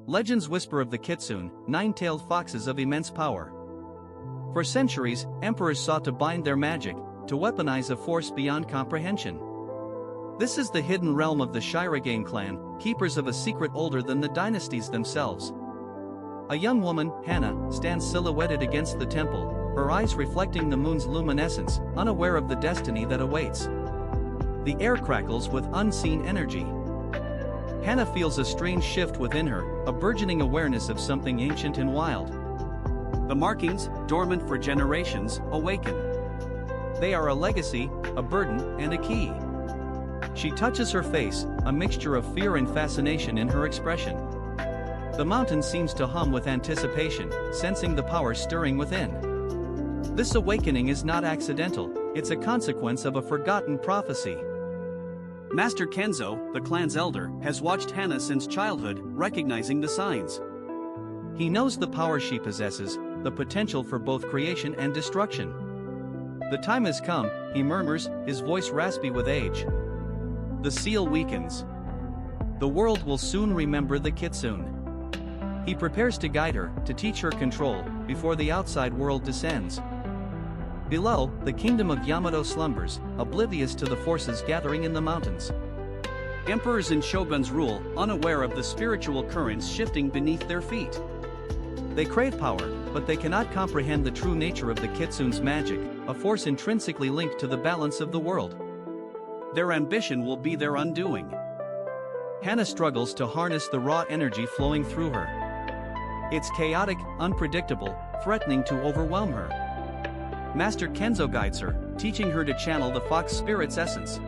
Legends whisper of the Kitsune, nine-tailed foxes of immense power. For centuries, emperors sought to bind their magic, to weaponize a force beyond comprehension. This is the hidden realm of the Shirogane clan, keepers of a secret older than the dynasties themselves. A young woman, Hannah, stands silhouetted against the temple, her eyes reflecting the moon's luminescence, unaware of the destiny that awaits. The air crackles with unseen energy. Hannah feels a strange shift within her, a burgeoning awareness of something ancient and wild. The markings, dormant for generations, awaken. They are a legacy, a burden, and a key. She touches her face, a mixture of fear and fascination in her expression. The mountain seems to hum with anticipation, sensing the power stirring within. This awakening is not accidental, it's a consequence of a forgotten prophecy. Master Kenzo, the clan's elder, has watched Hannah since childhood, recognizing the signs. He knows the power she possesses, the potential for both creation and destruction. The time has come, he murmurs, his voice raspy with age. The seal weakens. The world will soon remember the Kitsune. He prepares to guide her, to teach her control, before the outside world descends. Below, the kingdom of Yamato slumbers, oblivious to the forces gathering in the mountains. Emperors and shoguns rule, unaware of the spiritual currents shifting beneath their feet. They crave power, but they cannot comprehend the true nature of the Kitsune's magic, a force intrinsically linked to the balance of the world. Their ambition will be their undoing. Hannah struggles to harness the raw energy flowing through her. It's chaotic, unpredictable, threatening to overwhelm her. Master Kenzo guides her, teaching her to channel the fox spirit's essence.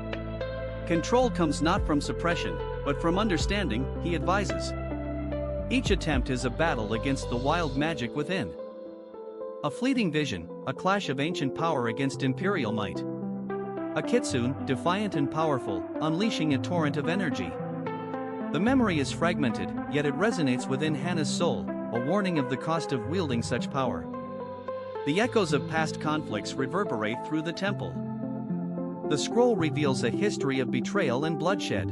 Control comes not from suppression, but from understanding, he advises. Each attempt is a battle against the wild magic within. A fleeting vision, a clash of ancient power against imperial might. A Kitsune, defiant and powerful, unleashing a torrent of energy. The memory is fragmented, yet it resonates within Hannah's soul, a warning of the cost of wielding such power. The echoes of past conflicts reverberate through the temple. The scroll reveals a history of betrayal and bloodshed.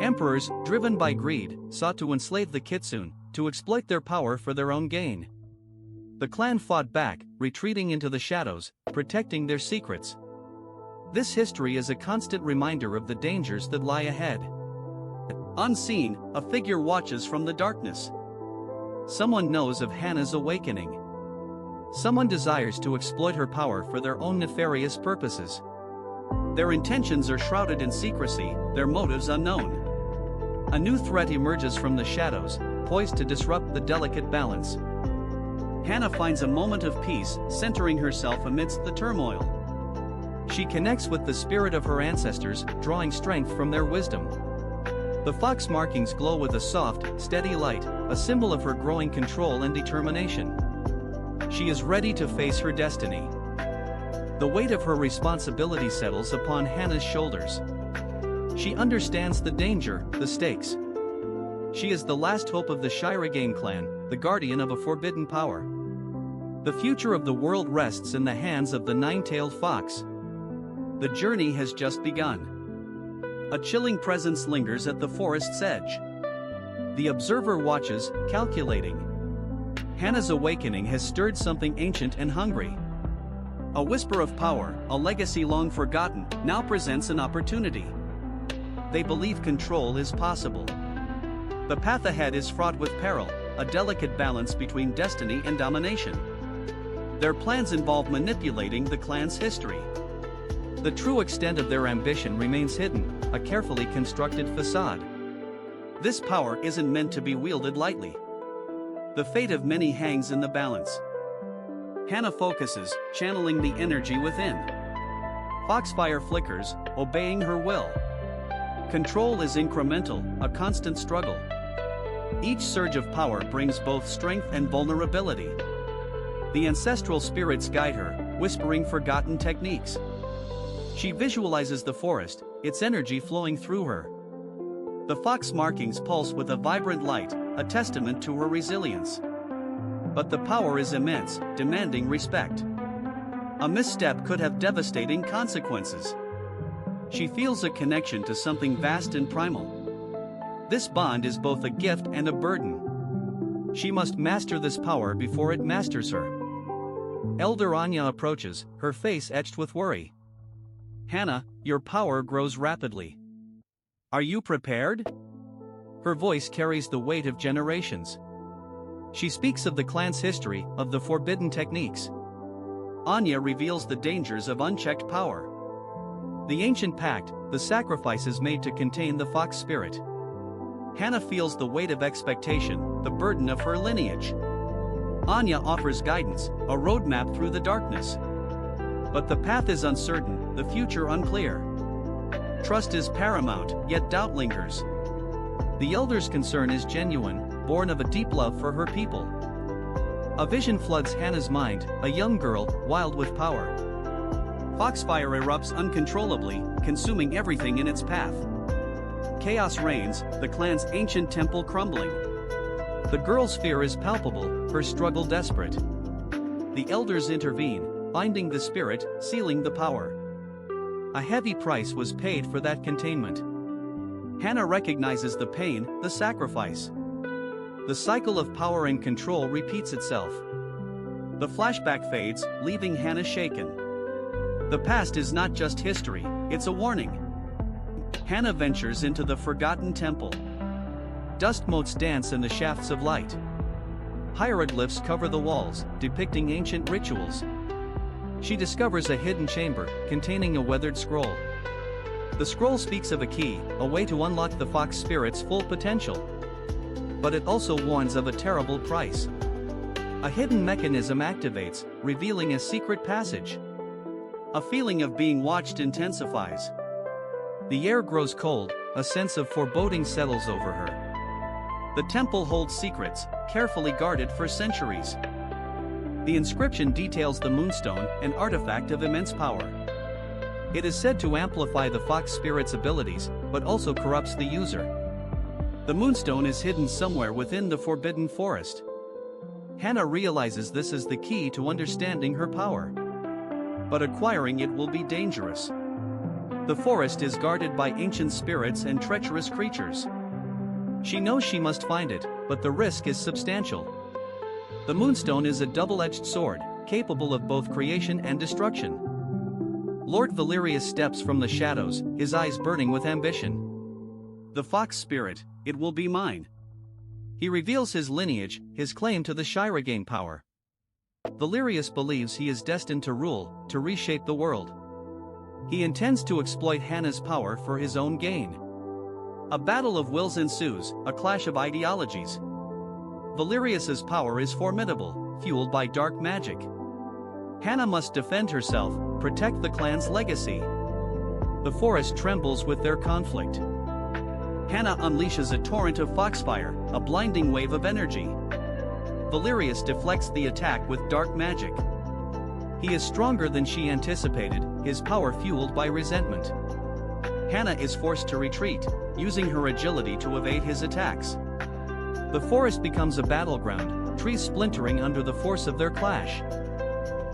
Emperors, driven by greed, sought to enslave the Kitsune, to exploit their power for their own gain. The clan fought back, retreating into the shadows, protecting their secrets. This history is a constant reminder of the dangers that lie ahead. Unseen, a figure watches from the darkness. Someone knows of Hannah's awakening. Someone desires to exploit her power for their own nefarious purposes. Their intentions are shrouded in secrecy, their motives unknown. A new threat emerges from the shadows, poised to disrupt the delicate balance. Hannah finds a moment of peace, centering herself amidst the turmoil. She connects with the spirit of her ancestors, drawing strength from their wisdom. The fox markings glow with a soft, steady light, a symbol of her growing control and determination. She is ready to face her destiny. The weight of her responsibility settles upon Hannah's shoulders. She understands the danger, the stakes. She is the last hope of the Shirogane clan, the guardian of a forbidden power. The future of the world rests in the hands of the nine-tailed fox. The journey has just begun. A chilling presence lingers at the forest's edge. The observer watches, calculating. Hannah's awakening has stirred something ancient and hungry. A whisper of power, a legacy long forgotten, now presents an opportunity. They believe control is possible. The path ahead is fraught with peril, a delicate balance between destiny and domination. Their plans involve manipulating the clan's history. The true extent of their ambition remains hidden, a carefully constructed facade. This power isn't meant to be wielded lightly. The fate of many hangs in the balance. Hannah focuses, channeling the energy within. Foxfire flickers, obeying her will. Control is incremental, a constant struggle. Each surge of power brings both strength and vulnerability. The ancestral spirits guide her, whispering forgotten techniques. She visualizes the forest, its energy flowing through her. The fox markings pulse with a vibrant light, a testament to her resilience. But the power is immense, demanding respect. A misstep could have devastating consequences. She feels a connection to something vast and primal. This bond is both a gift and a burden. She must master this power before it masters her. Elder Anya approaches, her face etched with worry. Hannah, your power grows rapidly. Are you prepared? Her voice carries the weight of generations. She speaks of the clan's history, of the forbidden techniques. Anya reveals the dangers of unchecked power. The ancient pact, the sacrifices made to contain the fox spirit. Hannah feels the weight of expectation, the burden of her lineage. Anya offers guidance, a roadmap through the darkness. But the path is uncertain, the future unclear. Trust is paramount, yet doubt lingers. The elder's concern is genuine, born of a deep love for her people. A vision floods Hannah's mind, a young girl, wild with power. Foxfire erupts uncontrollably, consuming everything in its path. Chaos reigns, the clan's ancient temple crumbling. The girl's fear is palpable, her struggle desperate. The elders intervene, binding the spirit, sealing the power. A heavy price was paid for that containment. Hannah recognizes the pain, the sacrifice. The cycle of power and control repeats itself. The flashback fades, leaving Hannah shaken. The past is not just history, it's a warning. Hannah ventures into the forgotten temple. Dust motes dance in the shafts of light. Hieroglyphs cover the walls, depicting ancient rituals. She discovers a hidden chamber, containing a weathered scroll. The scroll speaks of a key, a way to unlock the fox spirit's full potential. But it also warns of a terrible price. A hidden mechanism activates, revealing a secret passage. A feeling of being watched intensifies. The air grows cold, a sense of foreboding settles over her. The temple holds secrets, carefully guarded for centuries. The inscription details the moonstone, an artifact of immense power. It is said to amplify the fox spirit's abilities, but also corrupts the user. The moonstone is hidden somewhere within the forbidden forest. Hannah realizes this is the key to understanding her power. But acquiring it will be dangerous. The forest is guarded by ancient spirits and treacherous creatures. She knows she must find it, but the risk is substantial. The moonstone is a double-edged sword, capable of both creation and destruction. Lord Valerius steps from the shadows, his eyes burning with ambition. The fox spirit, it will be mine. He reveals his lineage, his claim to the Shirogane power. Valerius believes he is destined to rule, to reshape the world. He intends to exploit Hannah's power for his own gain. A battle of wills ensues, a clash of ideologies. Valerius's power is formidable, fueled by dark magic. Hannah must defend herself, protect the clan's legacy. The forest trembles with their conflict. Hannah unleashes a torrent of foxfire, a blinding wave of energy. Valerius deflects the attack with dark magic. He is stronger than she anticipated, his power fueled by resentment. Hannah is forced to retreat, using her agility to evade his attacks. The forest becomes a battleground, trees splintering under the force of their clash.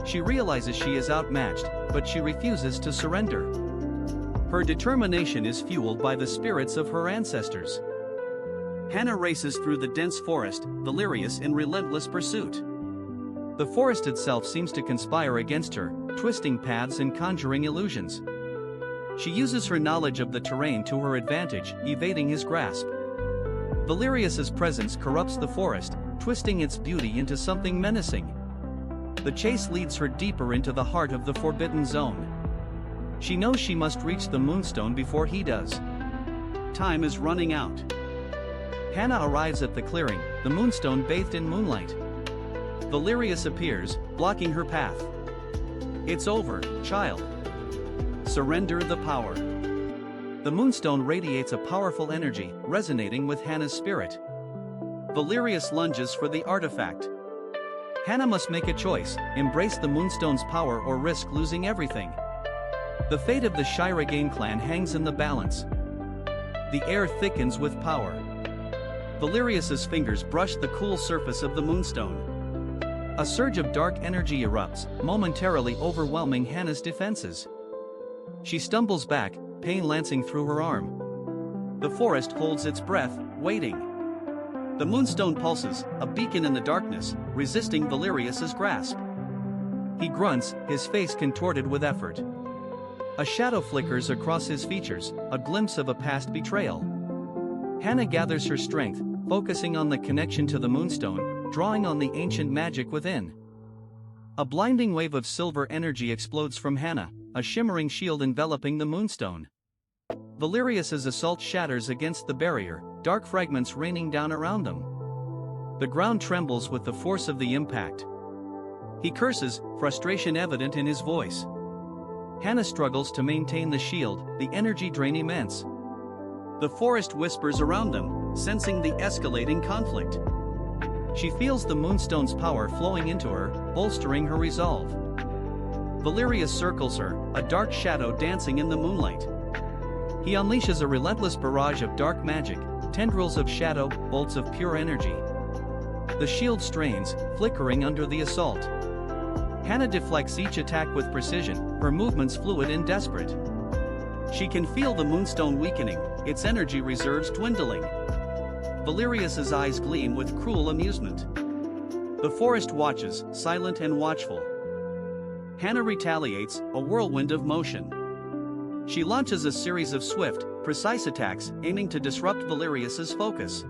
She realizes she is outmatched, but she refuses to surrender. Her determination is fueled by the spirits of her ancestors. Hannah races through the dense forest, Valerius in relentless pursuit. The forest itself seems to conspire against her, twisting paths and conjuring illusions. She uses her knowledge of the terrain to her advantage, evading his grasp. Valerius's presence corrupts the forest, twisting its beauty into something menacing. The chase leads her deeper into the heart of the forbidden zone. She knows she must reach the moonstone before he does. Time is running out. Hannah arrives at the clearing, the moonstone bathed in moonlight. Valerius appears, blocking her path. It's over, child. Surrender the power. The moonstone radiates a powerful energy, resonating with Hannah's spirit. Valerius lunges for the artifact. Hannah must make a choice, embrace the moonstone's power or risk losing everything. The fate of the Shirogane clan hangs in the balance. The air thickens with power. Valerius's fingers brush the cool surface of the moonstone. A surge of dark energy erupts, momentarily overwhelming Hannah's defenses. She stumbles back, pain lancing through her arm. The forest holds its breath, waiting. The moonstone pulses, a beacon in the darkness, resisting Valerius's grasp. He grunts, his face contorted with effort. A shadow flickers across his features, a glimpse of a past betrayal. Hannah gathers her strength, focusing on the connection to the moonstone, drawing on the ancient magic within. A blinding wave of silver energy explodes from Hannah, a shimmering shield enveloping the moonstone. Valerius's assault shatters against the barrier, dark fragments raining down around them. The ground trembles with the force of the impact. He curses, frustration evident in his voice. Hannah struggles to maintain the shield, the energy drain immense. The forest whispers around them, sensing the escalating conflict. She feels the moonstone's power flowing into her, bolstering her resolve. Valerius circles her, a dark shadow dancing in the moonlight. He unleashes a relentless barrage of dark magic, tendrils of shadow, bolts of pure energy. The shield strains, flickering under the assault. Hannah deflects each attack with precision, her movements fluid and desperate. She can feel the moonstone weakening, its energy reserves dwindling. Valerius's eyes gleam with cruel amusement. The forest watches, silent and watchful. Hannah retaliates, a whirlwind of motion. She launches a series of swift, precise attacks, aiming to disrupt Valerius's focus.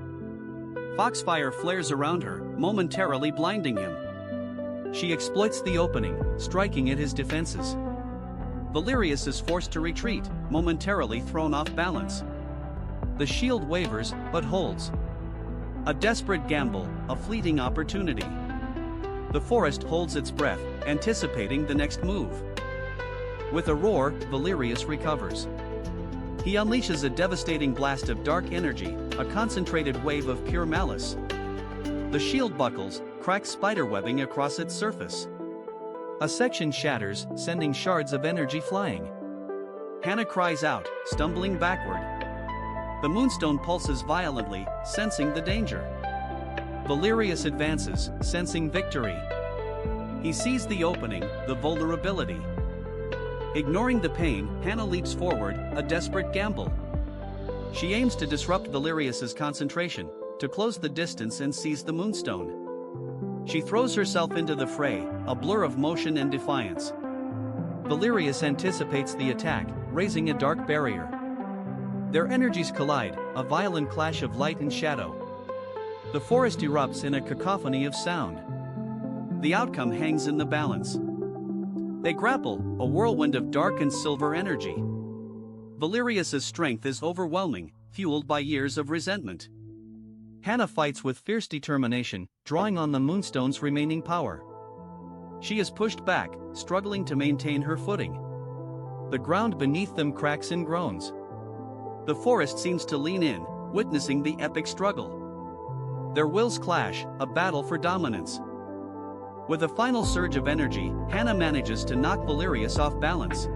Foxfire flares around her, momentarily blinding him. She exploits the opening, striking at his defenses. Valerius is forced to retreat, momentarily thrown off balance. The shield wavers, but holds. A desperate gamble, a fleeting opportunity. The forest holds its breath, anticipating the next move. With a roar, Valerius recovers. He unleashes a devastating blast of dark energy, a concentrated wave of pure malice. The shield buckles, cracks spiderwebbing across its surface. A section shatters, sending shards of energy flying. Hannah cries out, stumbling backward. The moonstone pulses violently, sensing the danger. Valerius advances, sensing victory. He sees the opening, the vulnerability. Ignoring the pain, Hannah leaps forward, a desperate gamble. She aims to disrupt Valerius's concentration, to close the distance and seize the moonstone. She throws herself into the fray, a blur of motion and defiance. Valerius anticipates the attack, raising a dark barrier. Their energies collide, a violent clash of light and shadow. The forest erupts in a cacophony of sound. The outcome hangs in the balance. They grapple, a whirlwind of dark and silver energy. Valerius's strength is overwhelming, fueled by years of resentment. Hannah fights with fierce determination, drawing on the moonstone's remaining power. She is pushed back, struggling to maintain her footing. The ground beneath them cracks and groans. The forest seems to lean in, witnessing the epic struggle. Their wills clash, a battle for dominance. With a final surge of energy, Hannah manages to knock Valerius off balance.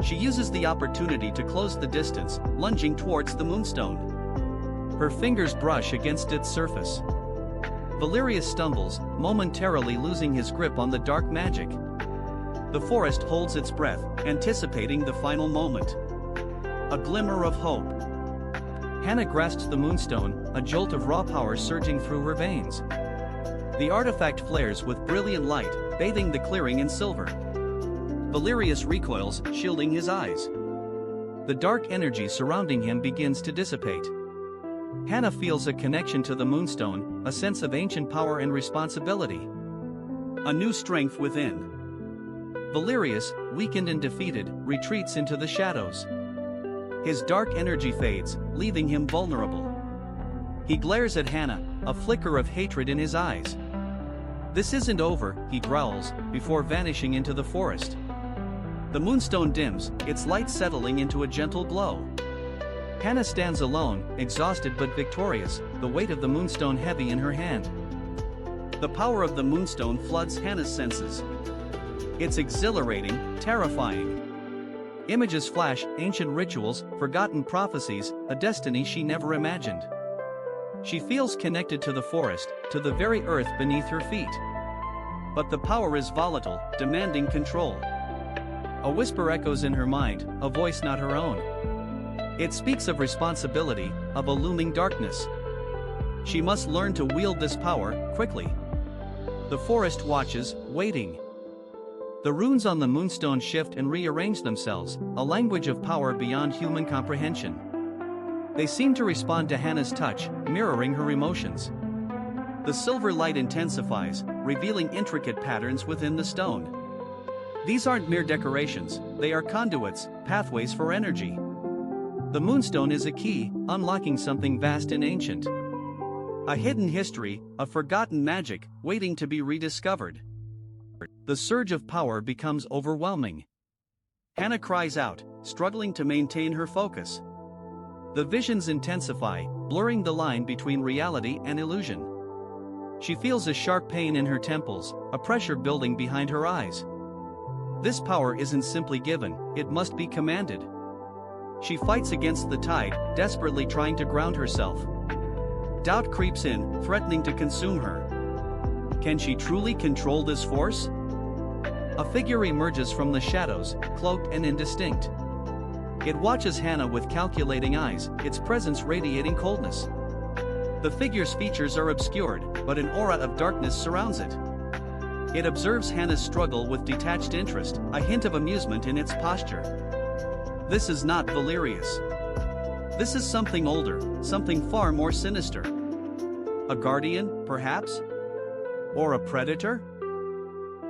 She uses the opportunity to close the distance, lunging towards the moonstone. Her fingers brush against its surface. Valerius stumbles, momentarily losing his grip on the dark magic. The forest holds its breath, anticipating the final moment. A glimmer of hope. Hannah grasps the moonstone, a jolt of raw power surging through her veins. The artifact flares with brilliant light, bathing the clearing in silver. Valerius recoils, shielding his eyes. The dark energy surrounding him begins to dissipate. Hannah feels a connection to the moonstone, a sense of ancient power and responsibility. A new strength within. Valerius, weakened and defeated, retreats into the shadows. His dark energy fades, leaving him vulnerable. He glares at Hannah, a flicker of hatred in his eyes. "This isn't over," he growls, before vanishing into the forest. The moonstone dims, its light settling into a gentle glow. Hannah stands alone, exhausted but victorious, the weight of the moonstone heavy in her hand. The power of the moonstone floods Hannah's senses. It's exhilarating, terrifying. Images flash, ancient rituals, forgotten prophecies, a destiny she never imagined. She feels connected to the forest, to the very earth beneath her feet. But the power is volatile, demanding control. A whisper echoes in her mind, a voice not her own. It speaks of responsibility, of a looming darkness. She must learn to wield this power quickly. The forest watches, waiting. The runes on the moonstone shift and rearrange themselves, a language of power beyond human comprehension. They seem to respond to Hannah's touch, mirroring her emotions. The silver light intensifies, revealing intricate patterns within the stone. These aren't mere decorations, they are conduits, pathways for energy. The moonstone is a key, unlocking something vast and ancient. A hidden history, a forgotten magic, waiting to be rediscovered. The surge of power becomes overwhelming. Hannah cries out, struggling to maintain her focus. The visions intensify, blurring the line between reality and illusion. She feels a sharp pain in her temples, a pressure building behind her eyes. This power isn't simply given, it must be commanded. She fights against the tide, desperately trying to ground herself. Doubt creeps in, threatening to consume her. Can she truly control this force? A figure emerges from the shadows, cloaked and indistinct. It watches Hannah with calculating eyes, its presence radiating coldness. The figure's features are obscured, but an aura of darkness surrounds it. It observes Hannah's struggle with detached interest, a hint of amusement in its posture. This is not Valerius. This is something older, something far more sinister. A guardian, perhaps? Or a predator?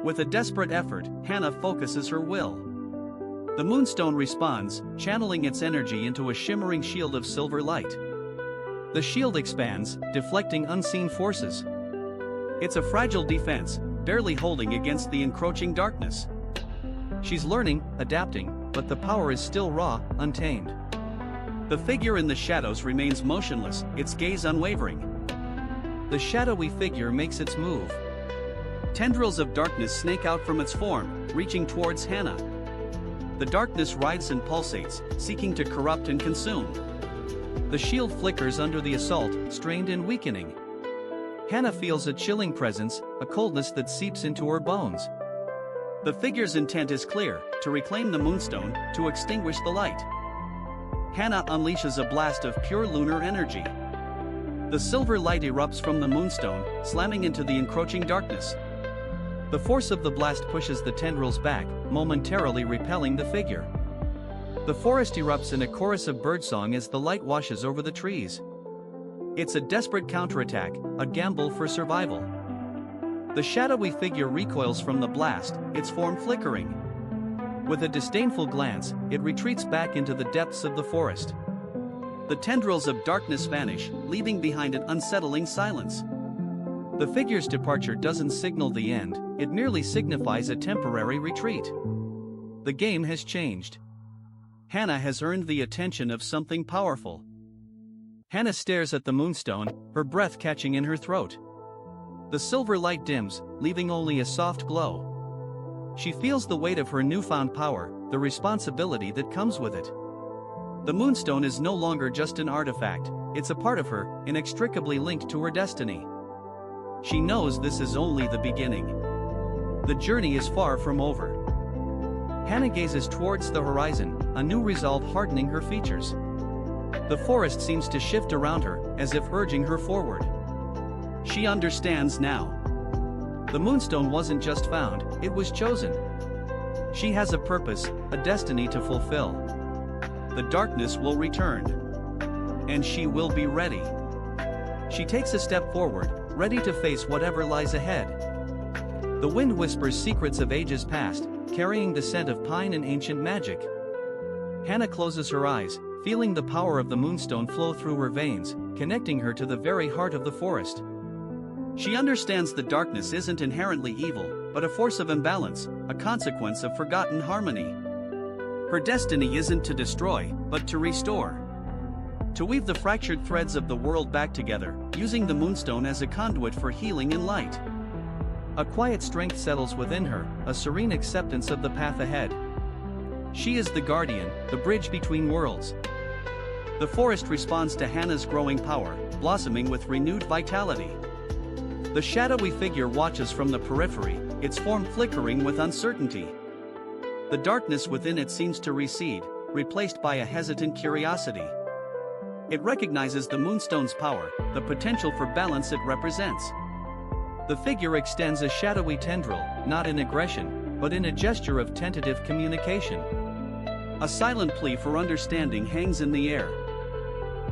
With a desperate effort, Hannah focuses her will. The moonstone responds, channeling its energy into a shimmering shield of silver light. The shield expands, deflecting unseen forces. It's a fragile defense, barely holding against the encroaching darkness. She's learning, adapting, but the power is still raw, untamed. The figure in the shadows remains motionless, its gaze unwavering. The shadowy figure makes its move. Tendrils of darkness snake out from its form, reaching towards Hannah. The darkness writhes and pulsates, seeking to corrupt and consume. The shield flickers under the assault, strained and weakening. Hannah feels a chilling presence, a coldness that seeps into her bones. The figure's intent is clear, to reclaim the moonstone, to extinguish the light. Hannah unleashes a blast of pure lunar energy. The silver light erupts from the moonstone, slamming into the encroaching darkness. The force of the blast pushes the tendrils back, momentarily repelling the figure. The forest erupts in a chorus of birdsong as the light washes over the trees. It's a desperate counterattack, a gamble for survival. The shadowy figure recoils from the blast, its form flickering. With a disdainful glance, it retreats back into the depths of the forest. The tendrils of darkness vanish, leaving behind an unsettling silence. The figure's departure doesn't signal the end, it merely signifies a temporary retreat. The game has changed. Hannah has earned the attention of something powerful. Hannah stares at the moonstone, her breath catching in her throat. The silver light dims, leaving only a soft glow. She feels the weight of her newfound power, the responsibility that comes with it. The moonstone is no longer just an artifact, it's a part of her, inextricably linked to her destiny. She knows this is only the beginning. The journey is far from over. Hannah gazes towards the horizon, a new resolve hardening her features. The forest seems to shift around her, as if urging her forward. She understands now. The moonstone wasn't just found, it was chosen. She has a purpose, a destiny to fulfill. The darkness will return. And she will be ready. She takes a step forward, ready to face whatever lies ahead. The wind whispers secrets of ages past, carrying the scent of pine and ancient magic. Hannah closes her eyes, feeling the power of the moonstone flow through her veins, connecting her to the very heart of the forest. She understands the darkness isn't inherently evil, but a force of imbalance, a consequence of forgotten harmony. Her destiny isn't to destroy, but to restore. To weave the fractured threads of the world back together, using the moonstone as a conduit for healing and light. A quiet strength settles within her, a serene acceptance of the path ahead. She is the guardian, the bridge between worlds. The forest responds to Hannah's growing power, blossoming with renewed vitality. The shadowy figure watches from the periphery, its form flickering with uncertainty. The darkness within it seems to recede, replaced by a hesitant curiosity. It recognizes the moonstone's power, the potential for balance it represents. The figure extends a shadowy tendril, not in aggression, but in a gesture of tentative communication. A silent plea for understanding hangs in the air.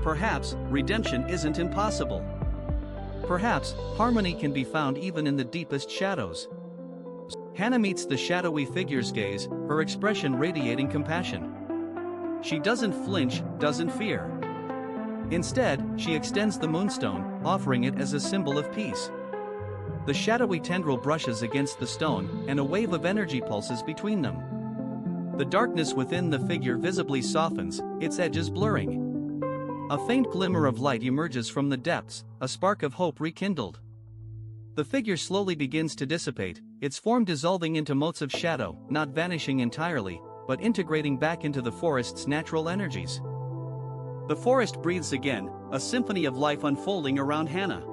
Perhaps, redemption isn't impossible. Perhaps, harmony can be found even in the deepest shadows. Hannah meets the shadowy figure's gaze, her expression radiating compassion. She doesn't flinch, doesn't fear. Instead, she extends the moonstone, offering it as a symbol of peace. The shadowy tendril brushes against the stone, and a wave of energy pulses between them. The darkness within the figure visibly softens, its edges blurring. A faint glimmer of light emerges from the depths, a spark of hope rekindled. The figure slowly begins to dissipate, its form dissolving into motes of shadow, not vanishing entirely, but integrating back into the forest's natural energies. The forest breathes again, a symphony of life unfolding around Hannah.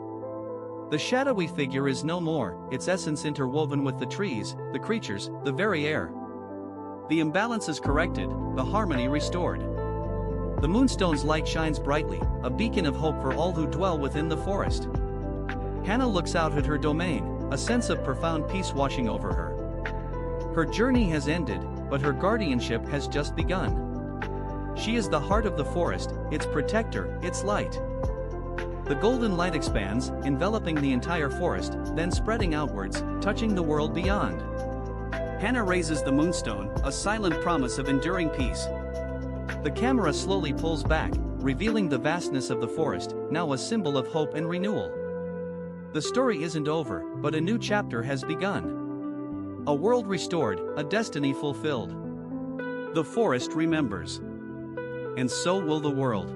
The shadowy figure is no more, its essence interwoven with the trees, the creatures, the very air. The imbalance is corrected, the harmony restored. The moonstone's light shines brightly, a beacon of hope for all who dwell within the forest. Hannah looks out at her domain, a sense of profound peace washing over her. Her journey has ended, but her guardianship has just begun. She is the heart of the forest, its protector, its light. The golden light expands, enveloping the entire forest, then spreading outwards, touching the world beyond. Hannah raises the moonstone, a silent promise of enduring peace. The camera slowly pulls back, revealing the vastness of the forest, now a symbol of hope and renewal. The story isn't over, but a new chapter has begun. A world restored, a destiny fulfilled. The forest remembers. And so will the world.